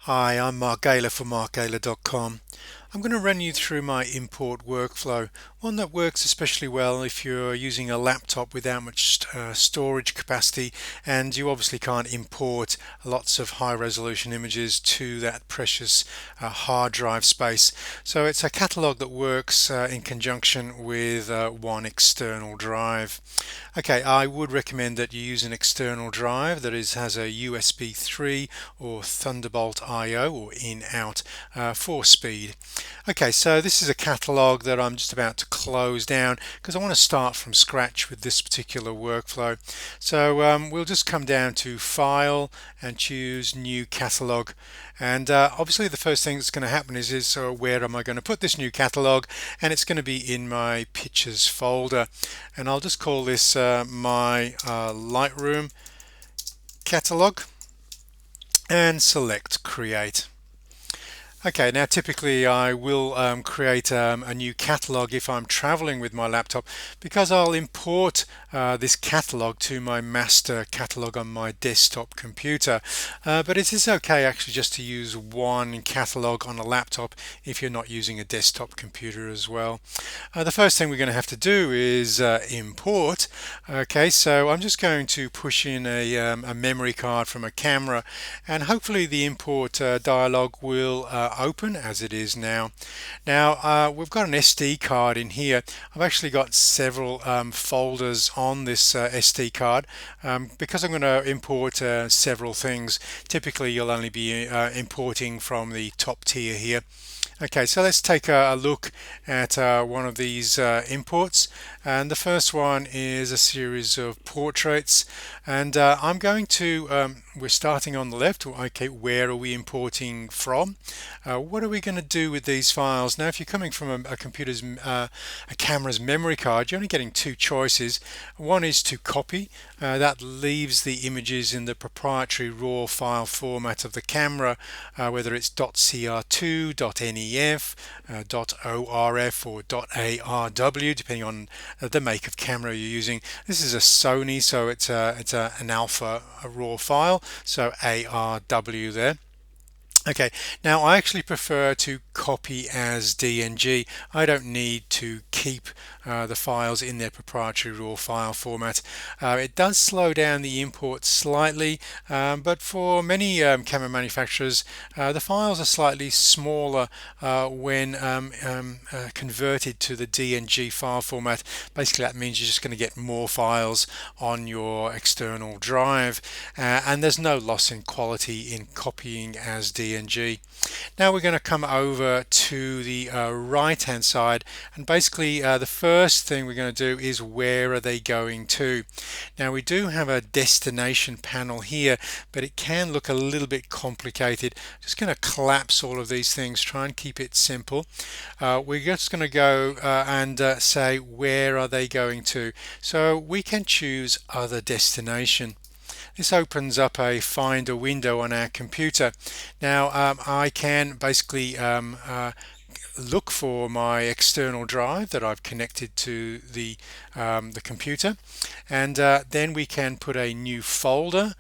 Hi, I'm Mark Gaylor for markgaylor.com. I'm going to run you through my import workflow, one that works especially well if you're using a laptop without much storage capacity and you obviously can't import lots of high resolution images to that precious hard drive space. So it's a catalog that works in conjunction with one external drive. Okay, I would recommend that you use an external drive that has a USB 3 or Thunderbolt I/O or in-out for speed. Okay, so this is a catalog that I'm just about to close down because I want to start from scratch with this particular workflow. So we'll just come down to File and choose New Catalog. And obviously the first thing that's going to happen is where am I going to put this new catalog? And it's going to be in my Pictures folder. And I'll just call this my Lightroom catalog and select Create. Okay, now typically I will create a new catalog if I'm traveling with my laptop because I'll import this catalog to my master catalog on my desktop computer. But it is okay actually just to use one catalog on a laptop if you're not using a desktop computer as well. The first thing we're going to have to do is import. Okay, so I'm just going to push in a memory card from a camera, and hopefully the import dialog will open as it is now. Now we've got an SD card in here. I've actually got several folders on this SD card because I'm going to import several things. Typically you'll only be importing from the top tier here. Okay, so let's take a look at one of these imports, and the first one is a series of portraits, and I'm going to we're starting on the left. Okay, where are we importing from? What are we going to do with these files? Now if you're coming from a camera's memory card, you're only getting two choices. One is to copy. That leaves the images in the proprietary raw file format of the camera, whether it's .cr2, .nef, .orf or .arw, depending on the make of camera you're using. This is a Sony, so it's an alpha, a raw file, so ARW there. Okay, now I actually prefer to copy as DNG. I don't need to keep the files in their proprietary raw file format. It does slow down the import slightly, but for many camera manufacturers, the files are slightly smaller when converted to the DNG file format. Basically, that means you're just going to get more files on your external drive, and there's no loss in quality in copying as DNG. Now we're going to come over to the right hand side, and basically the first thing we're going to do is where are they going to. Now we do have a destination panel here, but it can look a little bit complicated. Just going to collapse all of these things, try and keep it simple. We're just going to go and say where are they going to, so we can choose other destination. This opens up a Finder window on our computer. Now I can basically look for my external drive that I've connected to the computer, and then we can put a new folder,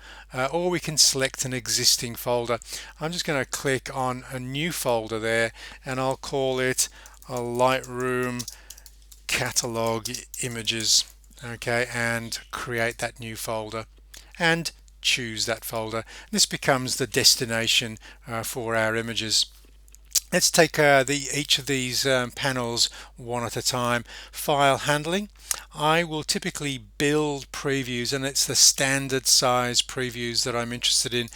or we can select an existing folder. I'm just going to click on a new folder there, and I'll call it a Lightroom Catalog Images. Okay, and create that new folder and choose that folder. This becomes the destination for our images. Let's take each of these panels one at a time. File handling. I will typically build previews, and it's the standard size previews that I'm interested in.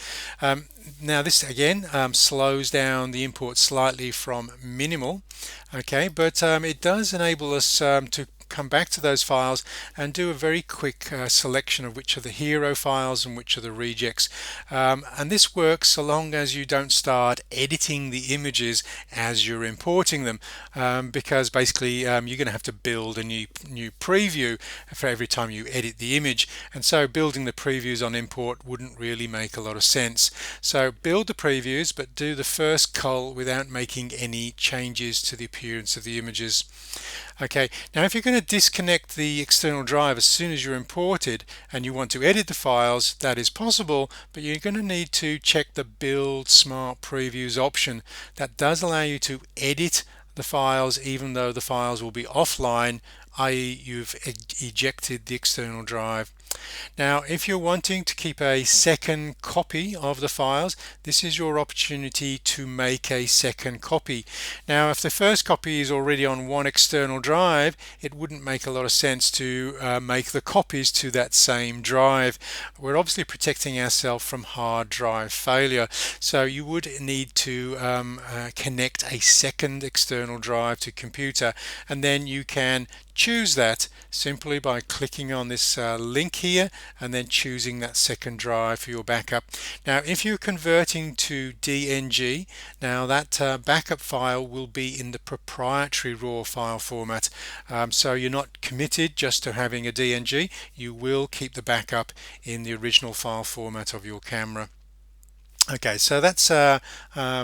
Now this again slows down the import slightly from minimal, okay, but it does enable us to come back to those files and do a very quick selection of which are the hero files and which are the rejects, and this works so long as you don't start editing the images as you're importing them, because basically you're going to have to build a new preview for every time you edit the image, and so building the previews on import wouldn't really make a lot of sense. So build the previews, but do the first cull without making any changes to the appearance of the images. Okay, now if you're going to disconnect the external drive as soon as you're imported and you want to edit the files, that is possible, but you're going to need to check the Build Smart Previews option. That does allow you to edit the files even though the files will be offline, i.e. you've ejected the external drive. Now, if you're wanting to keep a second copy of the files, this is your opportunity to make a second copy. Now, if the first copy is already on one external drive, it wouldn't make a lot of sense to make the copies to that same drive. We're obviously protecting ourselves from hard drive failure, so you would need to connect a second external drive to computer, and then you can choose that simply by clicking on this link here and then choosing that second drive for your backup. Now if you're converting to DNG, now that backup file will be in the proprietary RAW file format, so you're not committed just to having a DNG. You will keep the backup in the original file format of your camera. Okay, so that's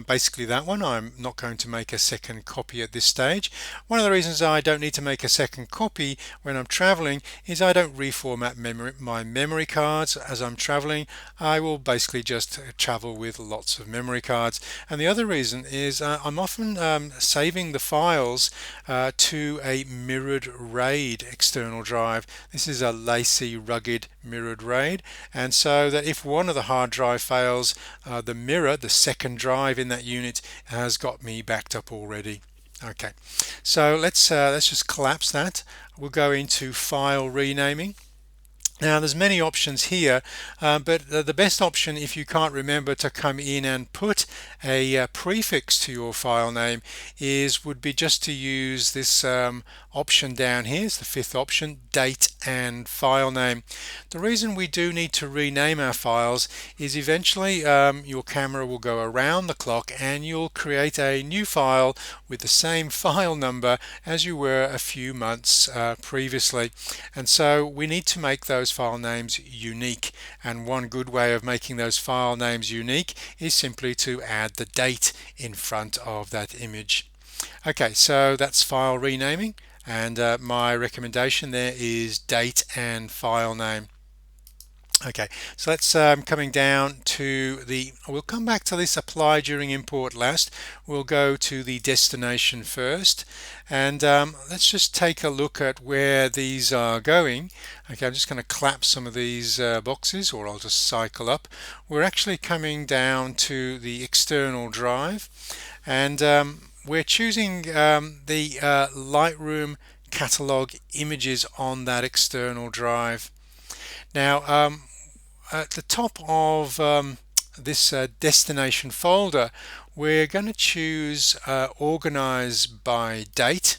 basically that one. I'm not going to make a second copy at this stage. One of the reasons I don't need to make a second copy when I'm traveling is I don't reformat my memory cards as I'm traveling. I will basically just travel with lots of memory cards. And the other reason is I'm often saving the files to a mirrored RAID external drive. This is a lacy, rugged mirrored RAID, and so that if one of the hard drive fails, the mirror, the second drive in that unit, has got me backed up already. Okay, so let's just collapse that. We'll go into file renaming. Now there's many options here, but the best option, if you can't remember to come in and put a prefix to your file name, would be just to use this option down here. It's the fifth option, date and file name. The reason we do need to rename our files is eventually your camera will go around the clock and you'll create a new file with the same file number as you were a few months previously, and so we need to make those file names unique, and one good way of making those file names unique is simply to add the date in front of that image. Okay, so that's file renaming, and my recommendation there is date and file name. Okay, so let's coming down to we'll come back to this apply during import last. We'll go to the destination first, and let's just take a look at where these are going. Okay, I'm just going to collapse some of these boxes, or I'll just cycle up. We're actually coming down to the external drive, and we're choosing the Lightroom catalog images on that external drive. Now at the top of this destination folder, we're going to choose organize by date.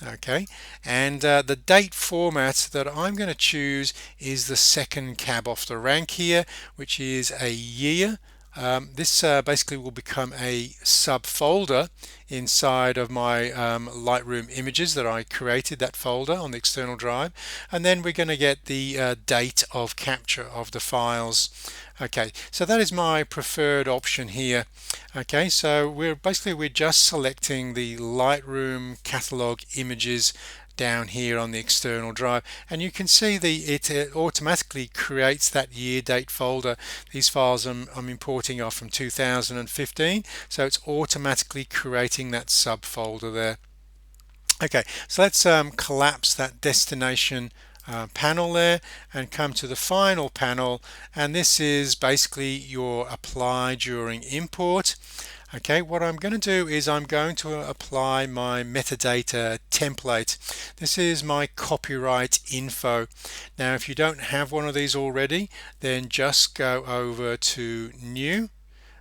Okay, and the date format that I'm going to choose is the second cab off the rank here, which is a year. This basically will become a subfolder inside of my Lightroom images that I created, that folder on the external drive, and then we're going to get the date of capture of the files. Okay, so that is my preferred option here. Okay, so we're just selecting the Lightroom catalog images down here on the external drive, and you can see it automatically creates that year date folder. These files I'm importing are from 2015, so it's automatically creating that subfolder there. Okay, so let's collapse that destination panel there and come to the final panel, and this is basically your apply during import. Okay, what I'm going to do is I'm going to apply my metadata template. This is my copyright info. Now if you don't have one of these already, then just go over to new.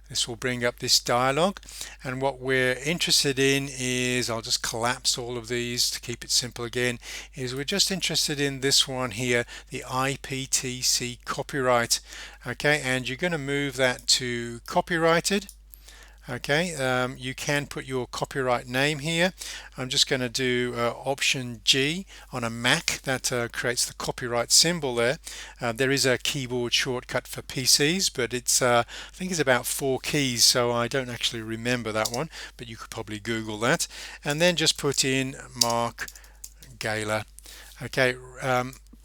This will bring up this dialog, and what we're interested in is, I'll just collapse all of these to keep it simple again, is we're just interested in this one here, the IPTC copyright. Okay, and you're going to move that to copyrighted. Okay, you can put your copyright name here. I'm just going to do option G on a Mac. That creates the copyright symbol there. There is a keyboard shortcut for PCs, but it's I think it's about 4 keys, so I don't actually remember that one, but you could probably Google that. And then just put in Mark Gala. Okay,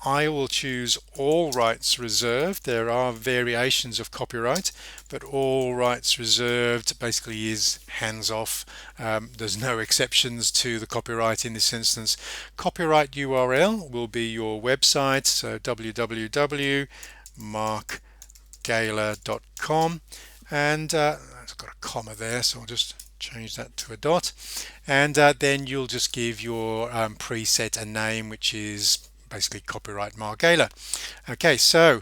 I will choose all rights reserved. There are variations of copyright, but all rights reserved basically is hands off. There's no exceptions to the copyright in this instance. Copyright URL will be your website, so www.markgala.com, and it's got a comma there, so I'll just change that to a dot, and then you'll just give your preset a name, which is basically copyright Mark Gala. Okay, so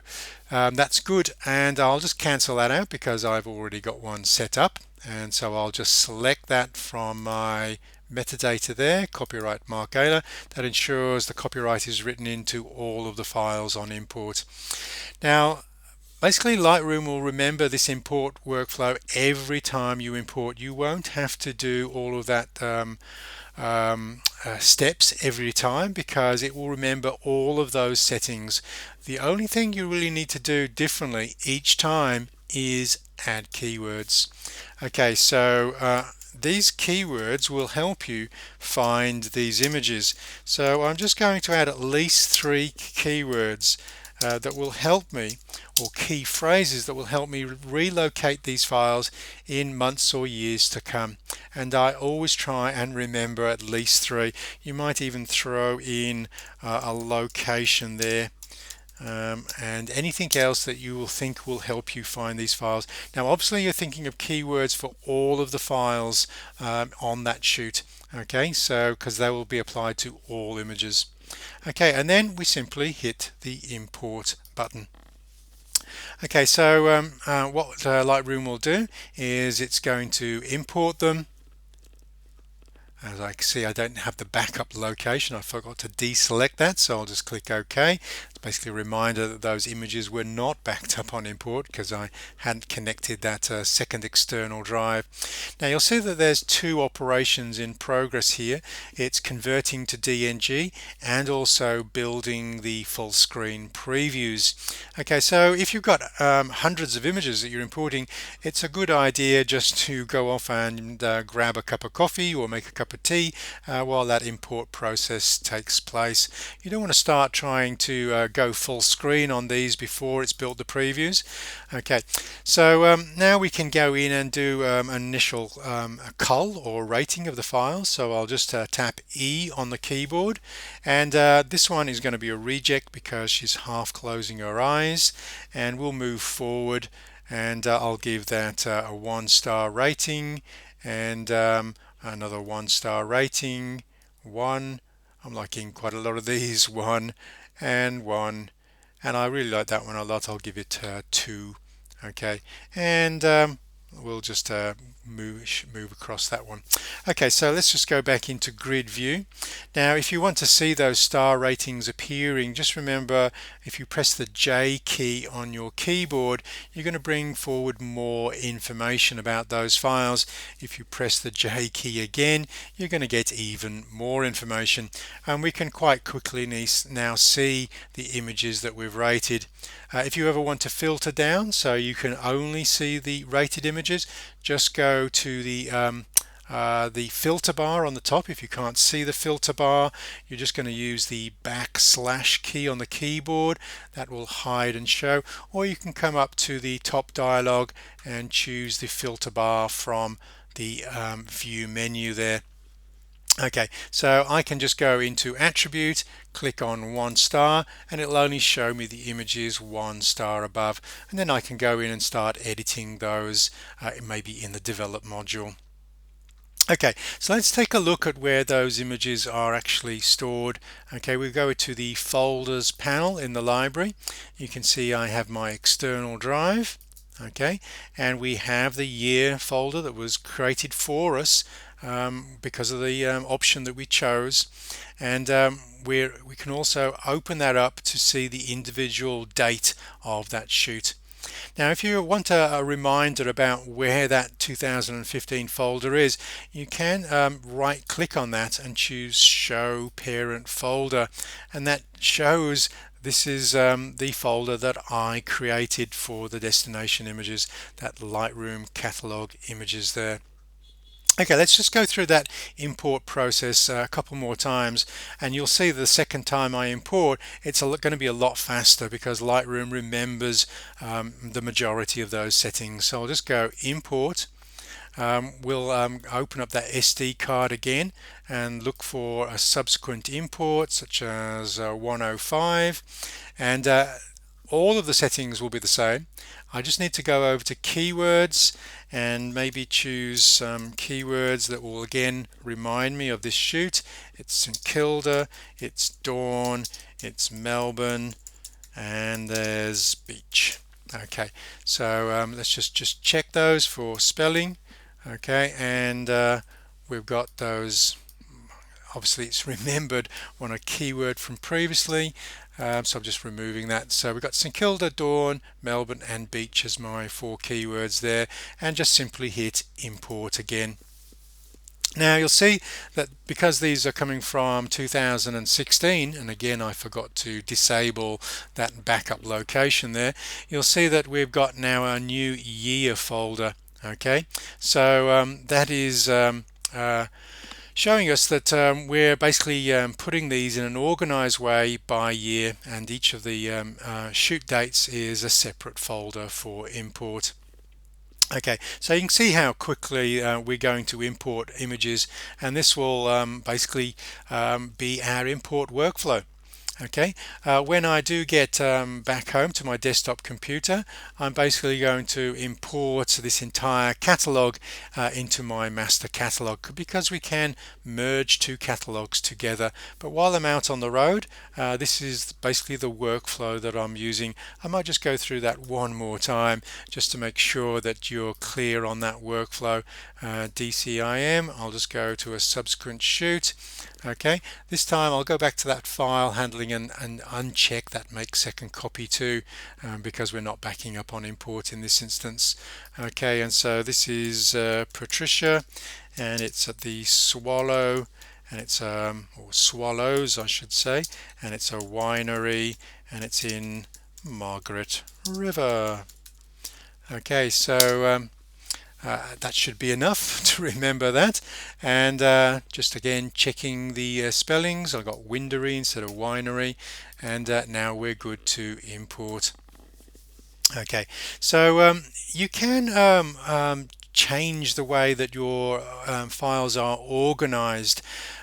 that's good, and I'll just cancel that out because I've already got one set up, and so I'll just select that from my metadata there, copyright Mark Gala. That ensures the copyright is written into all of the files on import. Now basically Lightroom will remember this import workflow every time you import. You won't have to do all of that steps every time because it will remember all of those settings. The only thing you really need to do differently each time is add keywords. Okay, so these keywords will help you find these images. So I'm just going to add at least 3 keywords that will help me, or key phrases that will help me relocate these files in months or years to come. And I always try and remember at least 3. You might even throw in a location there, and anything else that you will think will help you find these files. Now obviously you're thinking of keywords for all of the files on that shoot, okay, so because they will be applied to all images. Okay, and then we simply hit the import button. Okay, so what Lightroom will do is it's going to import them. As I can see, I don't have the backup location. I forgot to deselect that, so I'll just click OK. It's basically a reminder that those images were not backed up on import because I hadn't connected that second external drive. Now you'll see that there's 2 operations in progress here. It's converting to DNG and also building the full screen previews. Okay, so if you've got hundreds of images that you're importing, it's a good idea just to go off and grab a cup of coffee or make a cup of tea while that import process takes place. You don't want to start trying to go full screen on these before it's built the previews. Okay, so now we can go in and do an initial cull or rating of the file. So I'll just tap E on the keyboard, and this one is going to be a reject because she's half closing her eyes, and we'll move forward, and I'll give that a 1-star rating, and another 1-star rating, 1. I'm liking quite a lot of these, 1 and 1, and I really like that one a lot. I'll give it 2. Okay, and we'll just move across that one. Okay, so let's just go back into grid view. Now if you want to see those star ratings appearing, just remember if you press the J key on your keyboard, you're going to bring forward more information about those files. If you press the J key again, you're going to get even more information, and we can quite quickly now see the images that we've rated. If you ever want to filter down so you can only see the rated images, just go to the filter bar on the top. If you can't see the filter bar, you're just going to use the / key on the keyboard. That will hide and show, or you can come up to the top dialog and choose the filter bar from the view menu there. Okay, so I can just go into attribute, click on 1-star, and it'll only show me the images 1-star above, and then I can go in and start editing those maybe in the develop module. Okay, so let's take a look at where those images are actually stored. Okay, we go to the folders panel in the library. You can see I have my external drive. Okay, and we have the year folder that was created for us because of the option that we chose, and we can also open that up to see the individual date of that shoot. Now if you want a reminder about where that 2015 folder is, you can right click on that and choose show parent folder, and that shows this is the folder that I created for the destination images, that Lightroom catalog images there. Okay, let's just go through that import process a couple more times, and you'll see the second time I import, it's going to be a lot faster because Lightroom remembers the majority of those settings. So I'll just go import. We'll open up that SD card again and look for a subsequent import such as 105, and all of the settings will be the same. I just need to go over to keywords and maybe choose some keywords that will again remind me of this shoot. It's St Kilda, it's Dawn, it's Melbourne, and there's beach. Okay, so let's just check those for spelling. Okay, and we've got those. Obviously it's remembered on a keyword from previously, so I'm just removing that. So we've got St Kilda, Dawn, Melbourne and beach as my 4 keywords there, and just simply hit import again. Now you'll see that because these are coming from 2016, and again I forgot to disable that backup location there, you'll see that we've got now our new year folder. Okay, so that is showing us that we're basically putting these in an organized way by year, and each of the shoot dates is a separate folder for import. Okay, so you can see how quickly we're going to import images, and this will basically be our import workflow. Okay, when I do get back home to my desktop computer, I'm basically going to import this entire catalog into my master catalog, because we can merge 2 catalogs together. But while I'm out on the road, this is basically the workflow that I'm using. I might just go through that one more time just to make sure that you're clear on that workflow. DCIM, I'll just go to a subsequent shoot. Okay, this time I'll go back to that file handling and uncheck that make second copy too, because we're not backing up on import in this instance. Okay, and so this is Patricia, and it's at the Swallow, and it's or Swallows I should say, and it's a winery, and it's in Margaret River. Okay, so that should be enough to remember that. And just again checking the spellings, I got windery instead of winery, and now we're good to import. Okay, so you can change the way that your files are organized.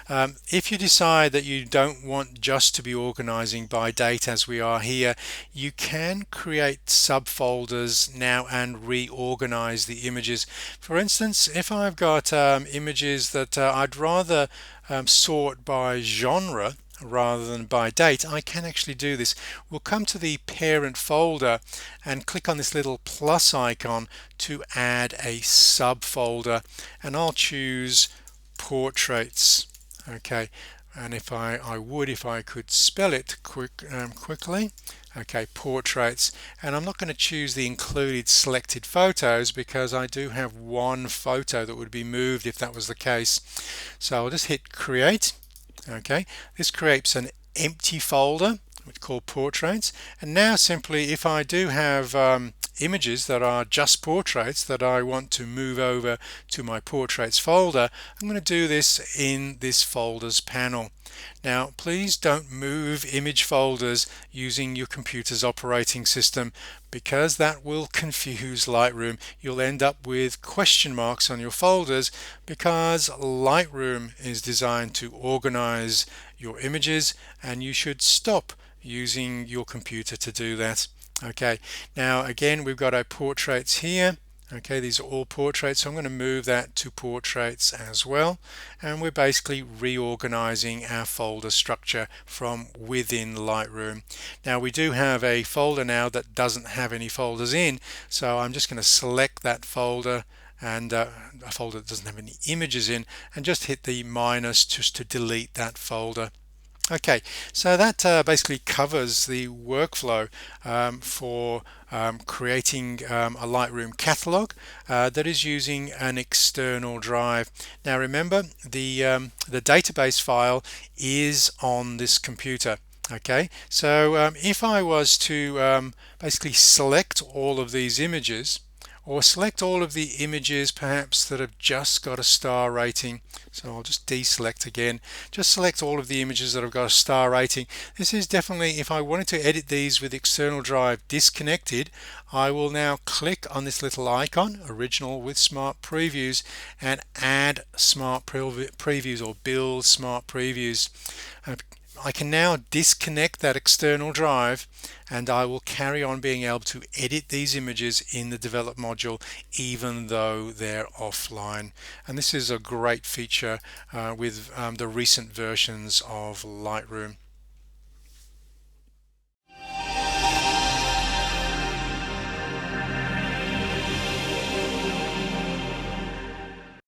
If you decide that you don't want just to be organizing by date as we are here, you can create subfolders now and reorganize the images. For instance, if I've got images that I'd rather sort by genre rather than by date, I can actually do this. We'll come to the parent folder and click on this little plus icon to add a subfolder, and I'll choose portraits. Okay, and if I could spell it quickly. Okay, portraits, and I'm not going to choose the included selected photos because I do have one photo that would be moved if that was the case. So I'll just hit create. Okay, this creates an empty folder called portraits, and now simply if I do have images that are just portraits that I want to move over to my portraits folder, I'm going to do this in this folders panel. Now please don't move image folders using your computer's operating system, because that will confuse Lightroom. You'll end up with question marks on your folders because Lightroom is designed to organize your images, and you should stop using your computer to do that. Okay, now again we've got our portraits here. Okay, these are all portraits, so I'm going to move that to portraits as well, and we're basically reorganizing our folder structure from within Lightroom. Now we do have a folder now that doesn't have any folders in, so I'm just going to select that folder, and a folder that doesn't have any images in, and just hit the minus just to delete that folder. Okay, so that basically covers the workflow for creating a Lightroom catalog that is using an external drive. Now remember, the database file is on this computer. Okay, so if I was to basically select all of these images, or select all of the images perhaps that have just got a star rating. So I'll just deselect again, just select all of the images that have got a star rating. This is definitely, if I wanted to edit these with external drive disconnected, I will now click on this little icon, original with smart previews, and add smart previews or build smart previews. I can now disconnect that external drive, and I will carry on being able to edit these images in the develop module even though they're offline. And this is a great feature with the recent versions of Lightroom.